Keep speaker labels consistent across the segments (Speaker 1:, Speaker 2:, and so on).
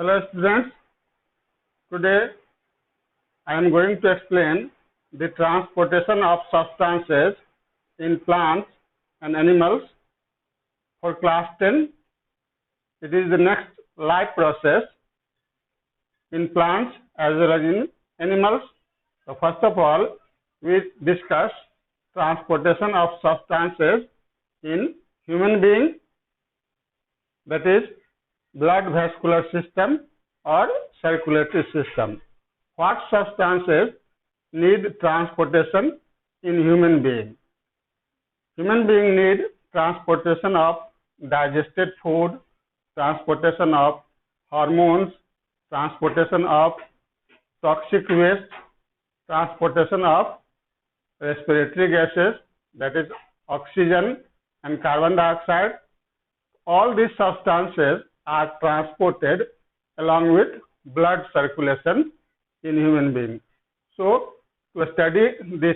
Speaker 1: Hello students, today I am going to explain the transportation of substances in plants and animals for class 10. It is the next life process in plants as well as in animals. So first of all, we discuss transportation of substances in human being, that is blood vascular system or circulatory system. What substances need transportation in human being? Human being need transportation of digested food, transportation of hormones, transportation of toxic waste, transportation of respiratory gases, that is oxygen and carbon dioxide. All these substances are transported along with blood circulation in human beings. So, to study this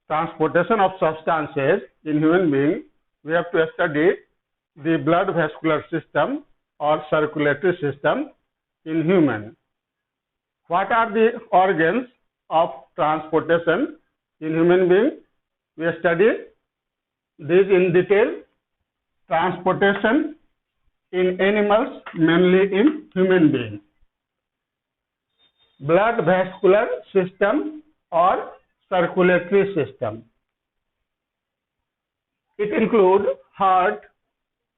Speaker 1: transportation of substances in human being, we have to study the blood vascular system or circulatory system in human. What are the organs of transportation in human being? We study this in detail. Transportation in animals, mainly in human beings. Blood vascular system or circulatory system. It includes heart,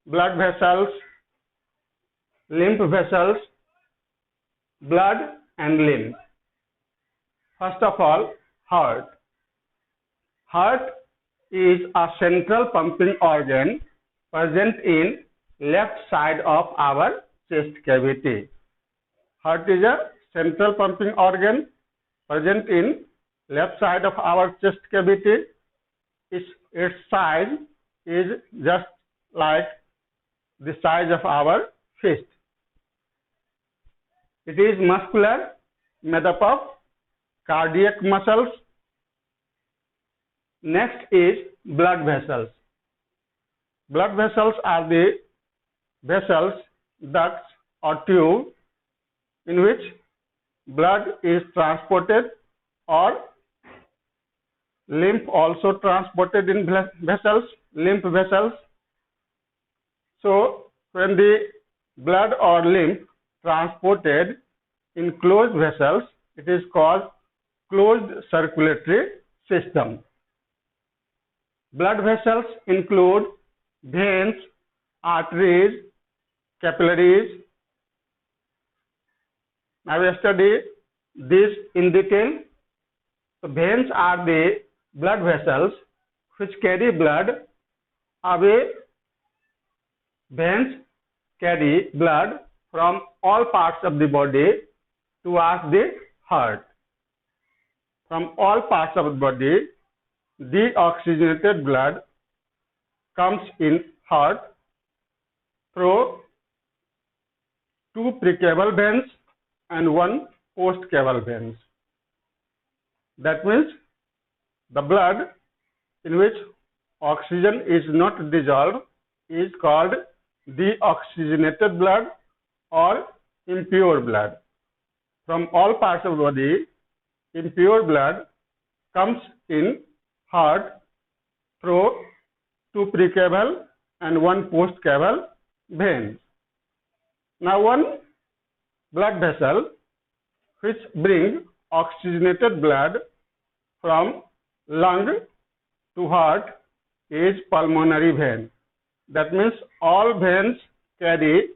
Speaker 1: blood vessels, lymph vessels, blood and lymph. First of all, heart. Heart is a central pumping organ present in left side of our chest cavity. Heart is a central pumping organ present in left side of our chest cavity. Its size is just like the size of our fist. It is muscular, made up of cardiac muscles. Next is blood vessels. Blood vessels are the vessels, ducts or tube in which blood is transported, or lymph also transported in vessels, lymph vessels. So, when the blood or lymph transported in closed vessels, it is called closed circulatory system. Blood vessels include veins, arteries, capillaries. Now we study this in detail. So veins are the blood vessels which carry blood away. Veins carry blood from all parts of the body towards the heart. From all parts of the body, deoxygenated blood comes in heart through two precaval veins and one postcaval veins. That means the blood in which oxygen is not dissolved is called deoxygenated blood or impure blood. From all parts of the body, impure blood comes in heart through two precaval and one postcaval veins. Now one blood vessel which brings oxygenated blood from lung to heart is pulmonary vein. That means all veins carry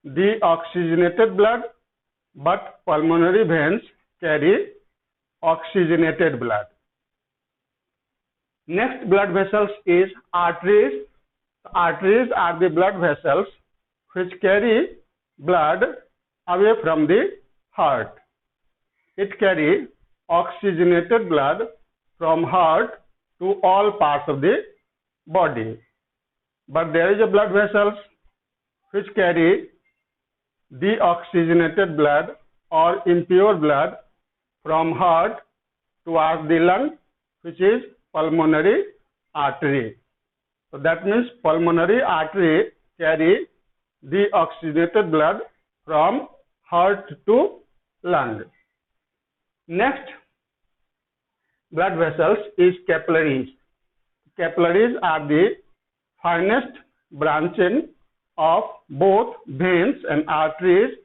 Speaker 1: deoxygenated blood, but pulmonary veins carry oxygenated blood. Next blood vessels is arteries. Arteries are the blood vessels which carry blood away from the heart. It carries oxygenated blood from heart to all parts of the body. But there is a blood vessels which carry deoxygenated blood or impure blood from heart towards the lung, which is pulmonary artery. So that means pulmonary artery carry deoxygenated blood from heart to lung. Next blood vessels is capillaries. Capillaries are the finest branching of both veins and arteries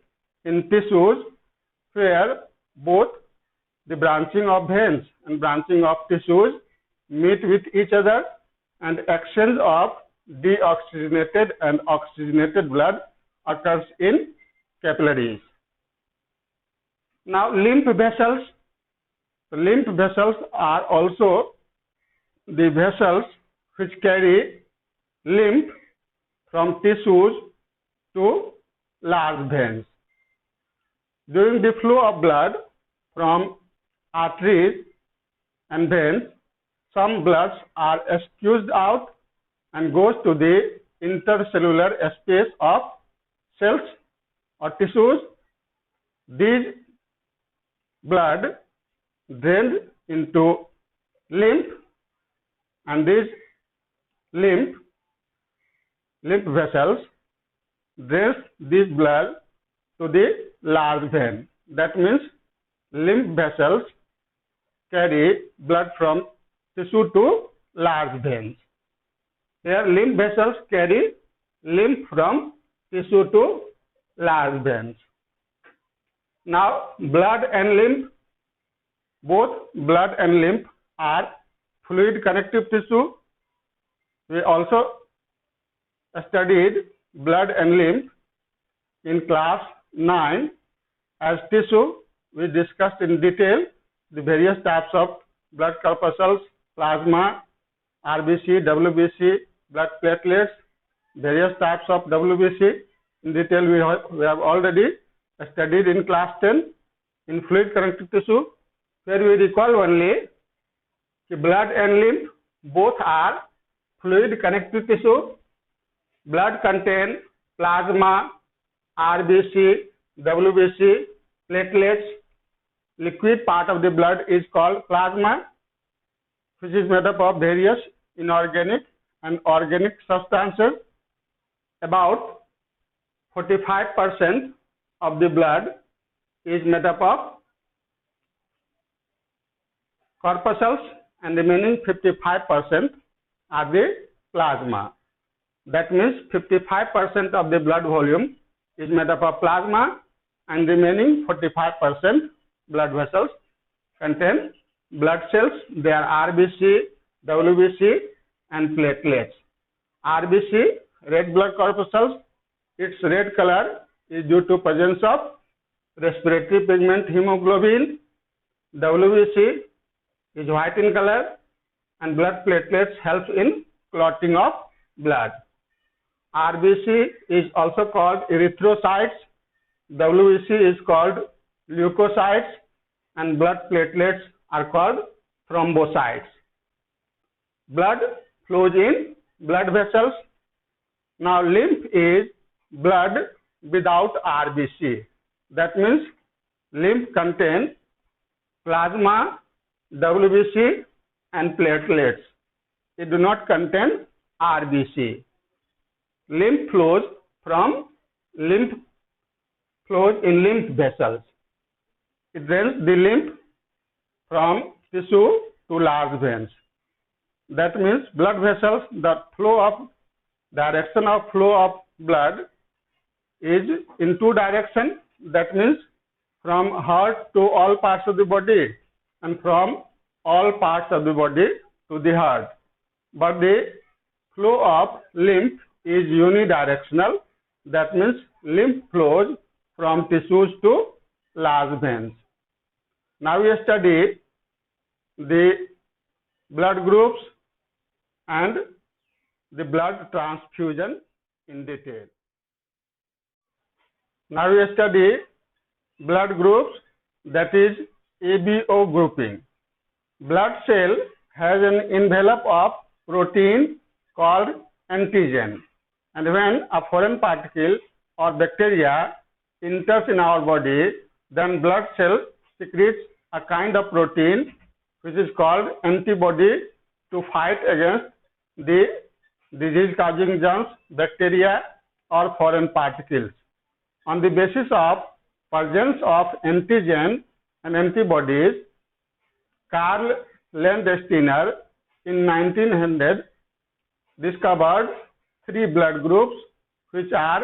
Speaker 1: in tissues, where both the branching of veins and branching of tissues meet with each other, and exchange of deoxygenated and oxygenated blood occurs in capillaries. Now, lymph vessels. The lymph vessels are also the vessels which carry lymph from tissues to large veins. During the flow of blood from arteries and veins, some bloods are squeezed out and goes to the intercellular space of cells or tissues. These blood drained into lymph, and these lymph vessels drains this blood to the large vein. That means lymph vessels carry blood from tissue to large veins. Here lymph vessels carry lymph from tissue to large veins. Now, blood and lymph, both blood and lymph are fluid connective tissue. We also studied blood and lymph in class 9 as tissue. We discussed in detail the various types of blood corpuscles, plasma, RBC, WBC, blood platelets, various types of WBC. In detail we have already studied in class 10 in fluid connective tissue, where we recall only the blood and lymph both are fluid connective tissue. Blood contains plasma, RBC, WBC, platelets. Liquid part of the blood is called plasma, which is made up of various inorganic and organic substances. About 45% of the blood is made up of corpuscles, and remaining 55% are the plasma. That means 55% of the blood volume is made up of plasma, and remaining 45% blood vessels contain blood cells. They are RBC, WBC, and platelets. RBC, red blood corpuscles, its red color is due to presence of respiratory pigment hemoglobin. WBC is white in color, and blood platelets help in clotting of blood. RBC is also called erythrocytes, WBC is called leukocytes, and blood platelets are called thrombocytes. Blood flows in blood vessels. Now, lymph is blood without RBC. That means lymph contains plasma, WBC, and platelets. It do not contain RBC. Lymph flows in lymph vessels. It drains the lymph from tissue to large veins. That means blood vessels, the direction of flow of blood is in two directions. That means from heart to all parts of the body, and from all parts of the body to the heart. But the flow of lymph is unidirectional. That means lymph flows from tissues to large veins. Now we study the blood groups and the blood transfusion in detail. Now we study blood groups, that is ABO grouping. Blood cell has an envelope of protein called antigen, and when a foreign particle or bacteria enters in our body, then blood cell secretes a kind of protein which is called antibody to fight against the disease causing germs, bacteria, or foreign particles. On the basis of presence of antigen and antibodies, Karl Landsteiner in 1900 discovered three blood groups which are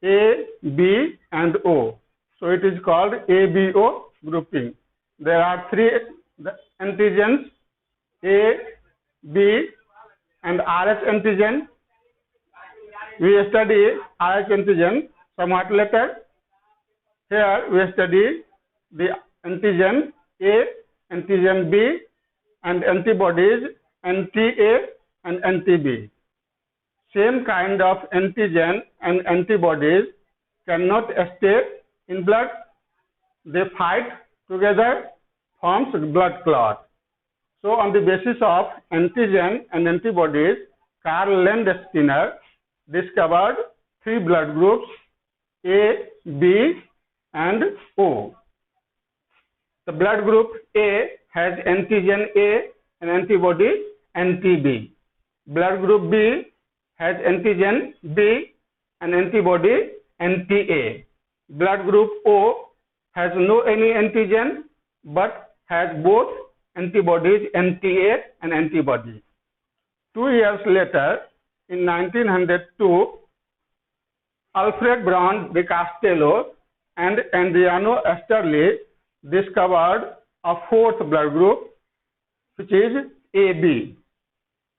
Speaker 1: A, B and O. So it is called ABO grouping. There are three antigens, A, B and RH antigen. We study RH antigen somewhat later. Here we study the antigen A, antigen B and antibodies anti-A and anti-B. Same kind of antigen and antibodies cannot stay in blood. They fight together, forms blood clot. So on the basis of antigen and antibodies, Karl Landsteiner discovered three blood groups, A, B and O. The blood group A has antigen A and antibody anti-B. Blood group B has antigen B and antibody anti-A. Blood group O has no any antigen but has both antibodies anti-A and antibody. 2 years later, in 1902, Alfred Braun de Castello and Adriano Esterly discovered a fourth blood group, which is AB.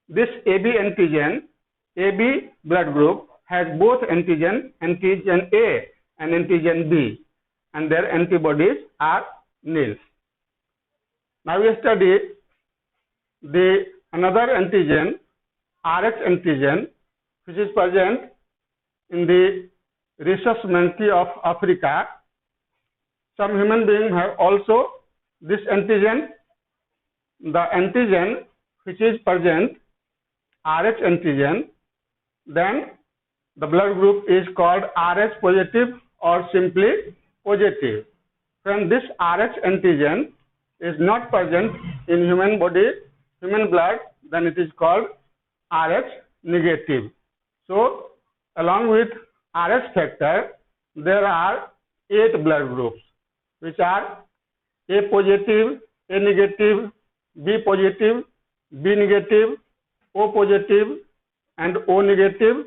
Speaker 1: This AB antigen, AB blood group has both antigen A and antigen B, and their antibodies are nil. Now we study the another antigen, RH antigen, which is present in the rhesus monkey of Africa. Some human beings have also this antigen. The antigen which is present, RH antigen, then the blood group is called RH positive or simply positive. When this RH antigen is not present in human body, human blood, then it is called RH negative. So along with RH factor, there are 8 blood groups which are A positive, A negative, B positive, B negative, O positive and O negative,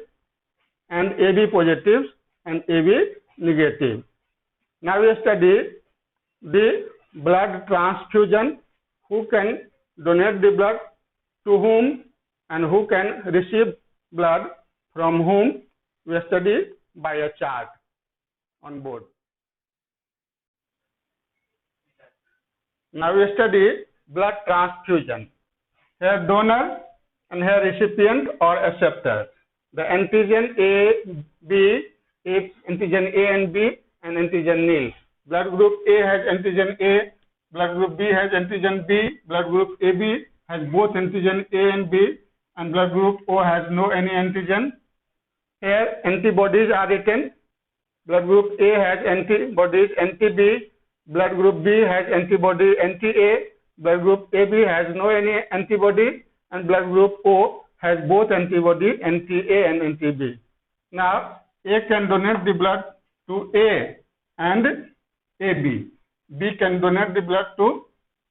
Speaker 1: and AB positive and AB negative. Now we study the blood transfusion, who can donate the blood to whom and who can receive blood from whom. We study by a chart on board. Now we study blood transfusion. Here donor and here recipient or acceptor. The antigen A, B, antigen A and B and antigen nil. Blood group A has antigen A, blood group B has antigen B, blood group AB has both antigen A and B, and blood group O has no any antigen. Here antibodies are written. Blood group A has antibodies anti-B, blood group B has antibody anti-A, blood group AB has no any antibody, and blood group O has both antibody anti-A and anti-B. Now A can donate the blood to A and AB. B can donate the blood to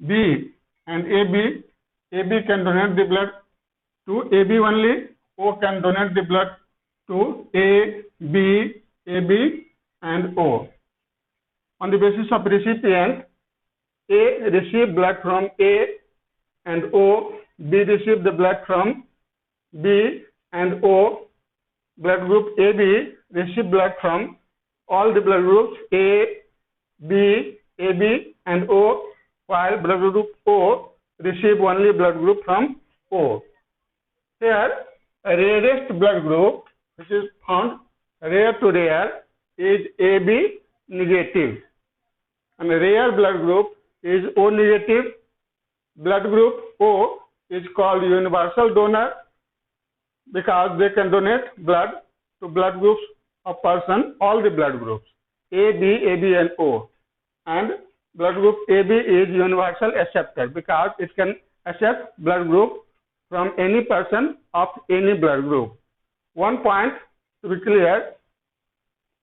Speaker 1: B and AB. AB can donate the blood to AB only. O can donate the blood to A, B, AB and O. On the basis of recipient, A receive blood from A and O, B receive the blood from B and O. Blood group AB receive blood from all the blood groups A, B, AB and O, while blood group O receive only blood group from O. Here, a rarest blood group which is found rare to rare is AB negative, and a rare blood group is O negative. Blood group O is called universal donor because they can donate blood to blood groups of person, all the blood groups A, B, AB and O, and blood group AB is universal acceptor because it can accept blood group from any person of any blood group. One point to be clear,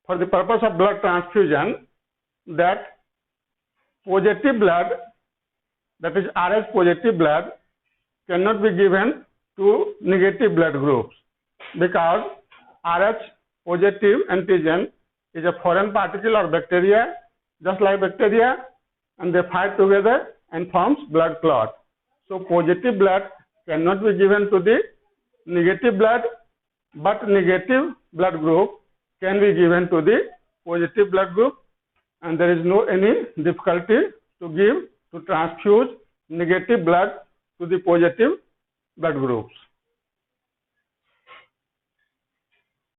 Speaker 1: for the purpose of blood transfusion, that positive blood, that is Rh positive blood, cannot be given to negative blood groups because Rh positive antigen is a foreign particle or bacteria, just like bacteria, and they fight together and forms blood clot. So positive blood cannot be given to the negative blood, but negative blood group can be given to the positive blood group, and there is no any difficulty to transfuse negative blood to the positive blood groups.